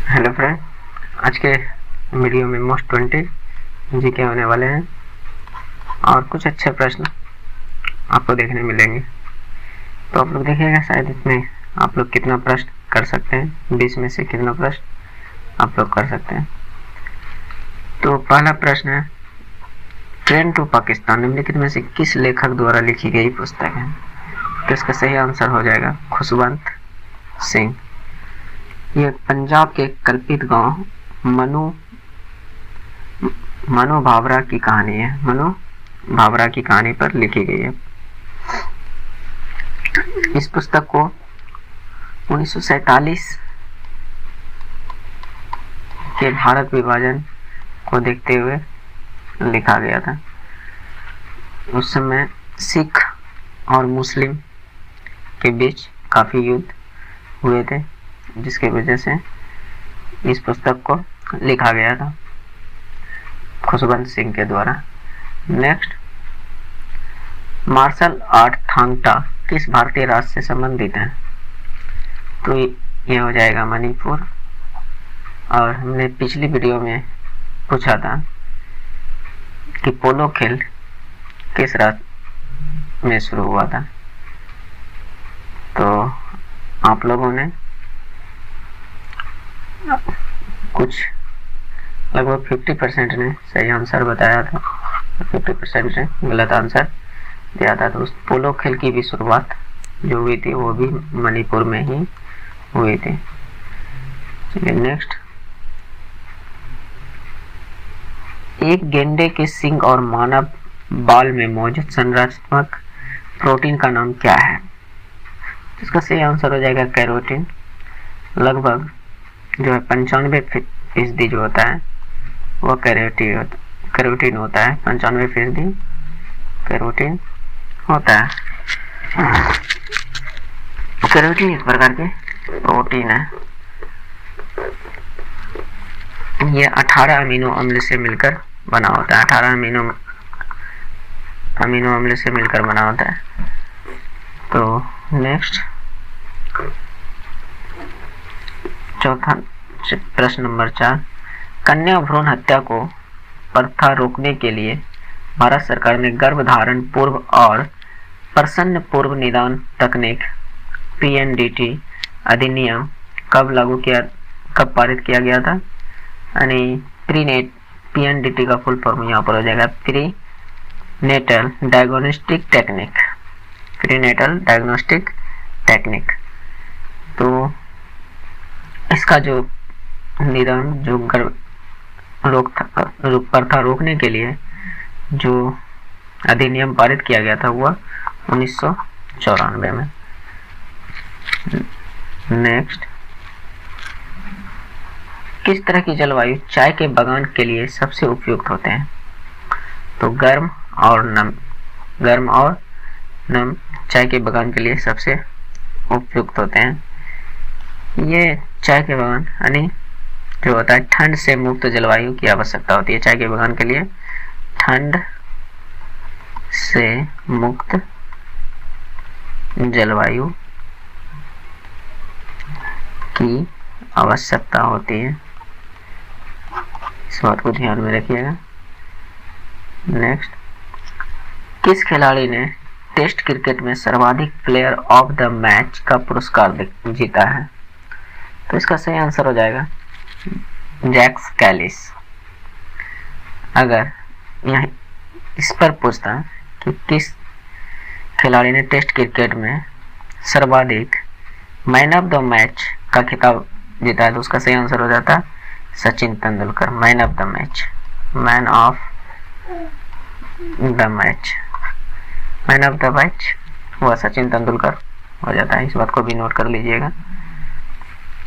Hello friend, आज के video में मोस्ट 20 जीके होने वाले हैं और कुछ अच्छे प्रश्न आपको देखने मिलेंगे। तो आप लोग देखिएगा शायद इसमें आप लोग कितना प्रश्न कर सकते हैं, 20 में से कितना प्रश्न आप लोग कर सकते हैं। तो पहला प्रश्न है, ट्रेन टू पाकिस्तान निम्नलिखित में से किस लेखक द्वारा लिखी गई पुस्तक है? तो इसका सही आंसर हो जाएगा खुशवंत सिंह। ये पंजाब के कल्पित गांव मनु भावरा की कहानी है, मनु भावरा की कहानी पर लिखी गई है। इस पुस्तक को 1947 के भारत विभाजन को देखते हुए लिखा गया था। उस समय सिख और मुस्लिम के बीच काफी युद्ध हुए थे, जिसकी वजह से इस पुस्तक को लिखा गया था खुशवंत सिंह के द्वारा। नेक्स्ट, मार्शल आर्ट थांग टा किस भारतीय राज्य से संबंधित है? तो ये हो जाएगा मणिपुर। और हमने पिछली वीडियो में पूछा था कि पोलो खेल किस राज्य में शुरू हुआ था। तो आप लोगों ने कुछ लगभग 50% ने सही आंसर बताया था, 50% ने गलत आंसर दिया था। तो उस पोलो खेल की भी शुरुआत जो हुई थी वो भी मणिपुर में ही हुई थी। चलिए नेक्स्ट, एक गेंडे के सींग और मानव बाल में मौजूद संरचनात्मक प्रोटीन का नाम क्या है? इसका सही आंसर हो जाएगा कैरोटीन। लगभग जो है 95% जो होता है वह कैरोटीन होता है। 95% कैरोटीन होता है। कैरोटीन एक प्रकार के प्रोटीन है। ये 18 अमीनो अम्ल से मिलकर बना होता है। 18 अमीनो अम्ल से मिलकर बना होता है। तो नेक्स्ट, चौथा प्रश्न नंबर 4, कन्या भ्रूण हत्या को प्रथा रोकने के लिए भारत सरकार ने गर्भधारण पूर्व और प्रसन्न पूर्व निदान तकनीक PNDT अधिनियम कब पारित किया गया था? यानी PNDT का फुल फॉर्म यहाँ पर हो जाएगा prenatal diagnostic technique. Prenatal diagnostic technique. तो इसका जो निदान जो प्रथा रोकने के लिए जो अधिनियम पारित किया गया था वह 1994 में। नेक्स्ट, किस तरह की जलवायु चाय के बागान के लिए सबसे उपयुक्त होते हैं? तो गर्म और नम चाय के बागान के लिए सबसे उपयुक्त होते हैं। ये चाय के बागान यानी जो होता है ठंड से मुक्त जलवायु की आवश्यकता होती है। चाय के बागान के लिए ठंड से मुक्त जलवायु की आवश्यकता होती है। इस बात को ध्यान में रखिएगा। नेक्स्ट, किस खिलाड़ी ने टेस्ट क्रिकेट में सर्वाधिक प्लेयर ऑफ द मैच का पुरस्कार जीता है? तो इसका सही आंसर हो जाएगा जैक कैलिस। अगर यहाँ इस पर पूछता कि किस खिलाड़ी ने टेस्ट क्रिकेट में सर्वाधिक मैन ऑफ द मैच का खिताब जीता है तो उसका सही आंसर हो जाता Sachin Tendulkar. Man of the match, man of the match, man of the match वह सचिन तेंदुलकर हो जाता है। इस बात को भी नोट कर लीजिएगा।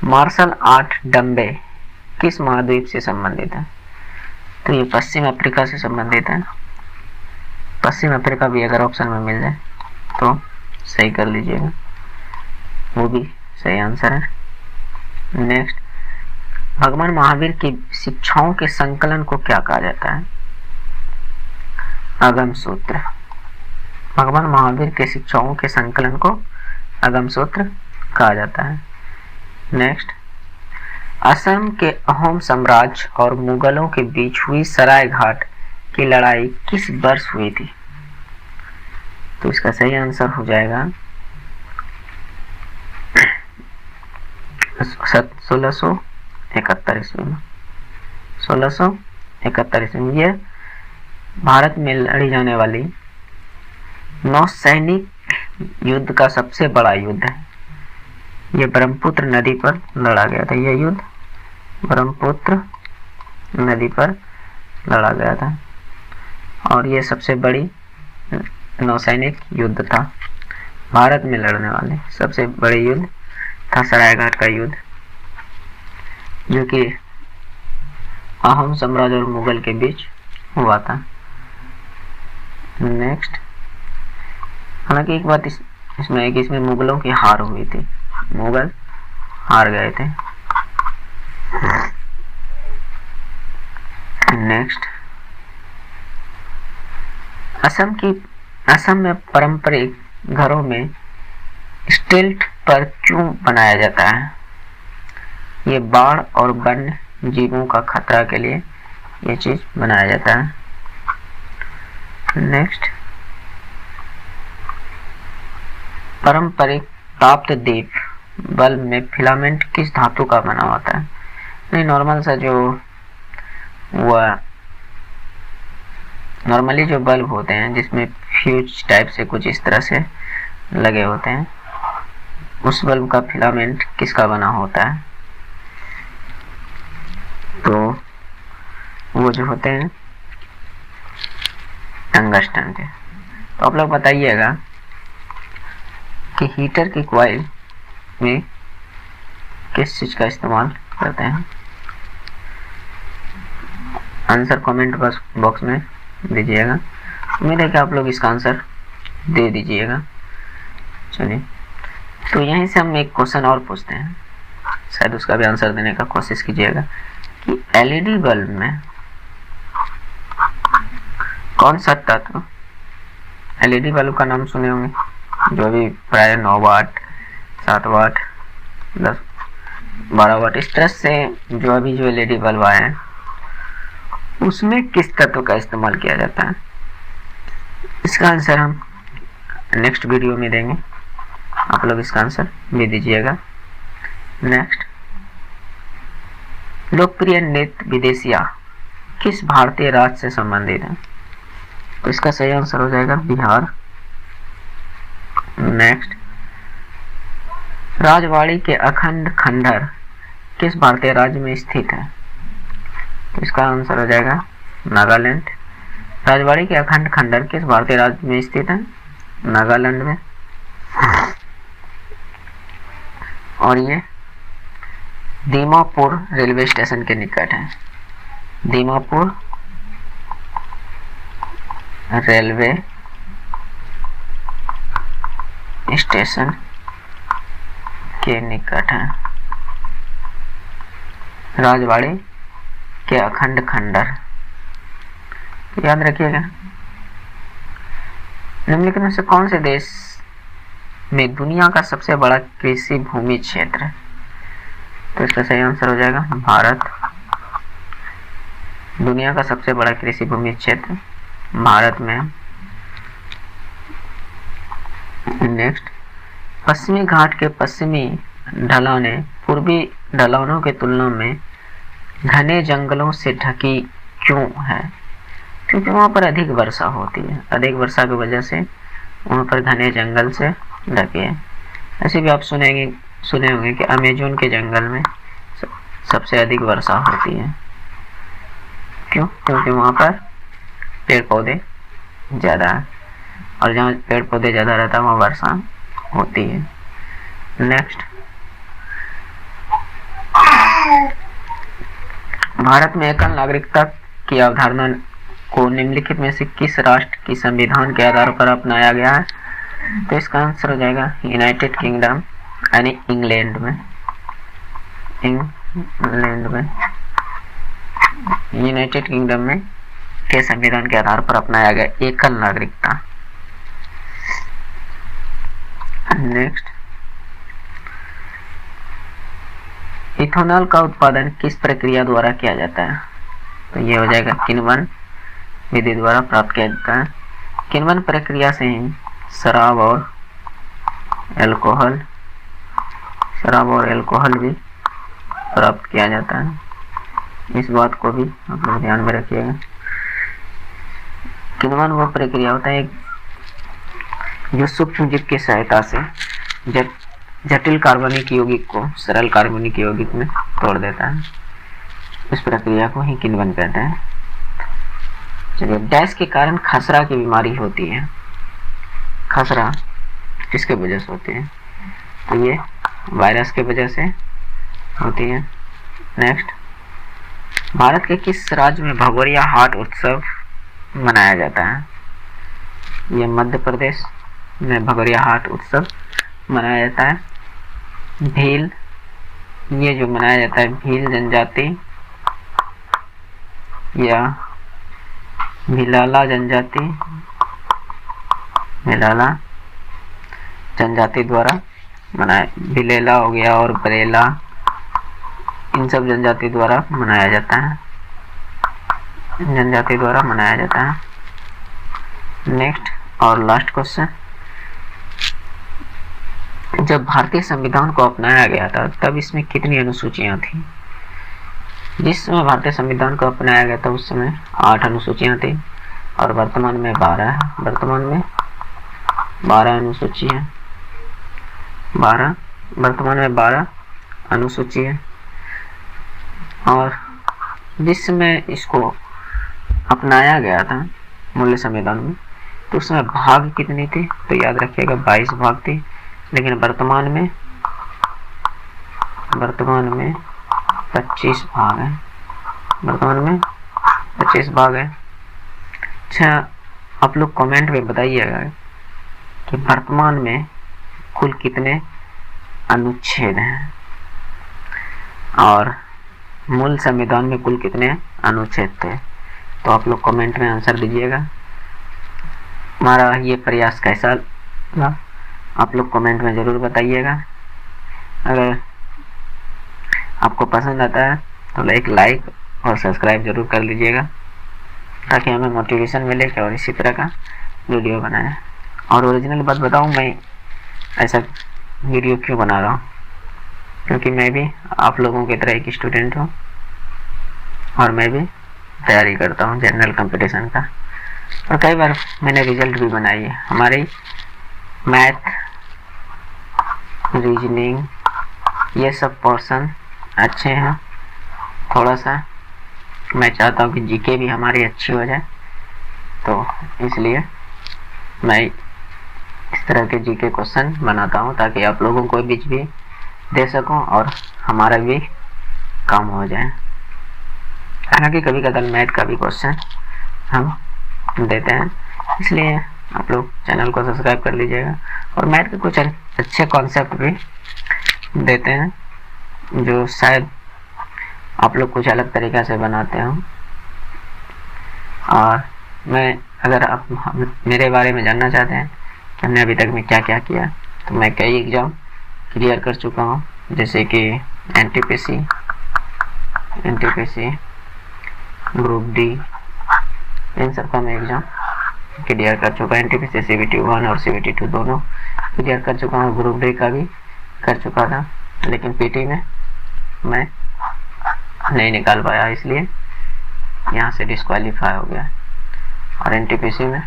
मार्शल आर्ट डम्बे किस महाद्वीप से संबंधित है? तो ये पश्चिम अफ्रीका से संबंधित है। पश्चिम अफ्रीका भी अगर ऑप्शन में मिल जाए तो सही कर लीजिएगा, वो भी सही आंसर है। नेक्स्ट, भगवान महावीर की शिक्षाओं के संकलन को क्या कहा जाता है? अगम सूत्र। भगवान महावीर के शिक्षाओं के संकलन को अगम सूत्र कहा जाता है। नेक्स्ट, असम के अहोम साम्राज्य और मुगलों के बीच हुई सराय घाट की लड़ाई किस वर्ष हुई थी? तो इसका सही आंसर हो जाएगा 1671 ईस्वी में। 1671 ईस्वी में। यह भारत में लड़ी जाने वाली नौसैनिक युद्ध का सबसे बड़ा युद्ध है। यह ब्रह्मपुत्र नदी पर लड़ा गया था। यह युद्ध ब्रह्मपुत्र नदी पर लड़ा गया था और यह सबसे बड़ी नौसैनिक युद्ध था। भारत में लड़ने वाले सबसे बड़े युद्ध था सरायघाट का युद्ध, जो कि अहोम साम्राज्य और मुगल के बीच हुआ था। नेक्स्ट, हालांकि एक बात इसमें है कि इसमें मुगलों की हार हुई थी, मुगल हार गए थे। नेक्स्ट, असम में पारंपरिक घरों में स्टिल्ट पर क्यों बनाया जाता है? ये बाढ़ और वन्य जीवों का खतरा के लिए ये चीज बनाया जाता है। नेक्स्ट, पारंपरिक ताप्त दीप बल्ब में फिलामेंट किस धातु का बना होता है? नहीं, नॉर्मल सा जो वह नॉर्मली जो बल्ब होते हैं जिसमें फ्यूज टाइप से कुछ इस तरह से लगे होते हैं, उस बल्ब का फिलामेंट किसका बना होता है? तो वो जो होते हैं टंगस्टन के। तो आप लोग बताइएगा कि हीटर की कॉइल में किस चीज का इस्तेमाल करते हैं? आंसर कमेंट बॉक्स में दीजिएगा। उम्मीद है कि आप लोग इसका आंसर दे दीजिएगा। चलिए, तो यहीं से हम एक क्वेश्चन और पूछते हैं, शायद उसका भी आंसर देने का कोशिश कीजिएगा कि एलईडी बल्ब में कौन सा तत्व, एलईडी बल्ब का नाम सुने होंगे, जो भी प्राय 9 वाट, 7 वाट, 10, 12 वाट, इस तरह से जो अभी जो एलईडी बल्ब आए हैं उसमें किस तत्व का इस्तेमाल किया जाता है? इसका आंसर हम नेक्स्ट वीडियो में देंगे, आप लोग इसका आंसर भी दीजिएगा। नेक्स्ट, लोकप्रिय नृत्य विदेशिया किस भारतीय राज्य से संबंधित है? तो इसका सही आंसर हो जाएगा बिहार। नेक्स्ट, राजवाड़ी के अखंड खंडहर किस भारतीय राज्य में स्थित है? तो इसका आंसर हो जाएगा नागालैंड। राजवाड़ी के अखंड खंडहर किस भारतीय राज्य में स्थित है? नागालैंड में। और ये दीमापुर रेलवे स्टेशन के निकट है। दीमापुर रेलवे स्टेशन के निकट है राजवाड़ी के अखंड खंडहर। याद रखिएगा। निम्नलिखित में से कौन से देश में दुनिया का सबसे बड़ा कृषि भूमि क्षेत्र है? तो इसका सही आंसर हो जाएगा भारत। दुनिया का सबसे बड़ा कृषि भूमि क्षेत्र भारत में। नेक्स्ट, पश्चिमी घाट के पश्चिमी ढलानें पूर्वी ढलानों की तुलना में घने जंगलों से ढकी क्यों है? क्योंकि वहां पर अधिक वर्षा होती है। अधिक वर्षा की वजह से वहां पर घने जंगल से ढके है। ऐसे भी आप सुने होंगे कि अमेज़न के जंगल में सबसे अधिक वर्षा होती है। क्यों? क्योंकि वहां पर पेड़ पौधे ज्यादा है और जहाँ पेड़ पौधे ज्यादा रहता है वहाँ वर्षा होती है। नेक्स्ट, भारत में एकल नागरिकता की अवधारणा को निम्नलिखित में से किस राष्ट्र की संविधान के आधार पर अपनाया गया है? तो इसका आंसर हो जाएगा यूनाइटेड किंगडम, यानी इंग्लैंड में। यूनाइटेड किंगडम में के संविधान के आधार पर अपनाया गया एकल नागरिकता। नेक्स्ट, इथेनॉल का उत्पादन किस प्रक्रिया द्वारा किया जाता है? तो ये हो जाएगा किण्वन विधि द्वारा प्राप्त किया जाता है। किण्वन प्रक्रिया से ही शराब और अल्कोहल भी प्राप्त किया जाता है। इस बात को भी आप लोग ध्यान में रखिएगा। किण्वन वो प्रक्रिया होता है जो सूक्ष्म जीव की सहायता से जटिल कार्बनिक यौगिक को सरल कार्बनिक यौगिक में तोड़ देता है। इस प्रक्रिया को ही किण्वन कहते हैं। चलिए, डैश के कारण खसरा की बीमारी होती है। खसरा किसके वजह से होती है? तो ये वायरस के वजह से होती है। नेक्स्ट, भारत के किस राज्य में भगोरिया हाट उत्सव मनाया जाता है? ये मध्य प्रदेश में भगोरिया हाट उत्सव मनाया जाता है। भील, ये जो मनाया जाता है भील जनजाति या भिलाला जनजाति द्वारा मनाया, भिलेला हो गया और बरेला, इन सब जनजाति द्वारा मनाया जाता है। नेक्स्ट और लास्ट क्वेश्चन, जब भारतीय संविधान को अपनाया गया था तब इसमें कितनी अनुसूचियां थी? जिस समय भारतीय संविधान को अपनाया गया था उस समय 8 अनुसूचियां थी और वर्तमान में 12 है। वर्तमान में 12 अनुसूची है। और जिस समय इसको अपनाया गया था मूल्य संविधान में तो उसमें भाग कितनी थी? तो याद रखिएगा 22 भाग थी। लेकिन वर्तमान में 25 भाग है। अच्छा, आप लोग कमेंट में बताइएगा कि वर्तमान में कुल कितने अनुच्छेद हैं और मूल संविधान में कुल कितने अनुच्छेद थे। तो आप लोग कमेंट में आंसर दीजिएगा। हमारा ये प्रयास कैसा लगा आप लोग कमेंट में ज़रूर बताइएगा। अगर आपको पसंद आता है तो एक लाइक और सब्सक्राइब जरूर कर लीजिएगा ताकि हमें मोटिवेशन मिले कि और इसी तरह का वीडियो बनाएं। और ओरिजिनल बात बताऊं, मैं ऐसा वीडियो क्यों बना रहा हूं, क्योंकि मैं भी आप लोगों की तरह एक स्टूडेंट हूं और मैं भी तैयारी करता हूं जनरल कंपटीशन का। और कई बार मैंने रिजल्ट भी बनाई है। हमारी मैथ, रीजनिंग, ये सब पोर्शन अच्छे हैं। थोड़ा सा मैं चाहता हूँ कि जीके भी हमारी अच्छी हो जाए, तो इसलिए मैं इस तरह के जीके क्वेश्चन बनाता हूँ ताकि आप लोगों को बीच भी दे सकूँ और हमारा भी काम हो जाए। हालांकि कभी कभी मैथ का भी क्वेश्चन हम देते हैं, इसलिए आप लोग चैनल को सब्सक्राइब कर लीजिएगा। और मैथ के कुछ अच्छे कॉन्सेप्ट भी देते हैं जो शायद आप लोग कुछ अलग तरीक़ा से बनाते हो। और मैं, अगर आप मेरे बारे में जानना चाहते हैं कि हमने अभी तक में क्या क्या किया, तो मैं कई एग्ज़ाम क्लियर कर चुका हूँ, जैसे कि एनटीपीसी, ग्रुप डी, इन सब का मैं एग्ज़ाम क्लियर कर चुका हूँ। एनटीपीसी CBT 1 और CBT 2 दोनों क्लियर कर चुका हूँ। ग्रुप डी का भी कर चुका था, लेकिन पीटी में मैं नहीं निकाल पाया, इसलिए यहाँ से डिस्क्वालीफाई हो गया। और एनटीपीसी में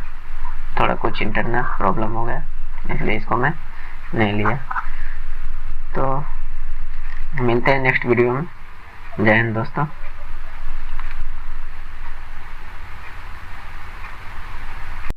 थोड़ा कुछ इंटरनल प्रॉब्लम हो गया, इसलिए इसको मैं नहीं लिया। तो मिलते हैं नेक्स्ट वीडियो में। जय हिंद दोस्तों।